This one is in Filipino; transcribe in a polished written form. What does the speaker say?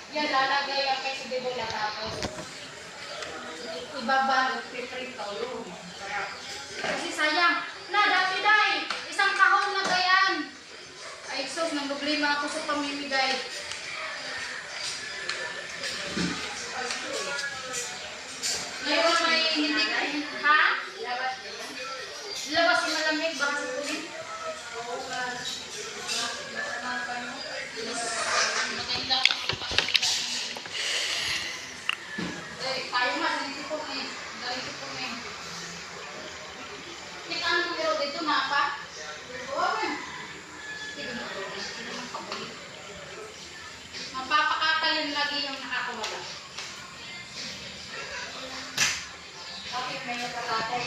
Yan, lalagay ang quesadilla tapos ibabalot, piprito yun. Kasi sayang. Na, dati day, isang kahon na gayan. Ay, sus, nang problema ako sa pamimigay. Ngayon may hindi kain. Ha? Labas yung malamig, baka sa tuloy. Tayo nga, dito po eh. Dito po eh. Tika ang numero dito, mapa? Oo, man. Mapapakatalin lagi yung nakakawala. Okay, may natatay.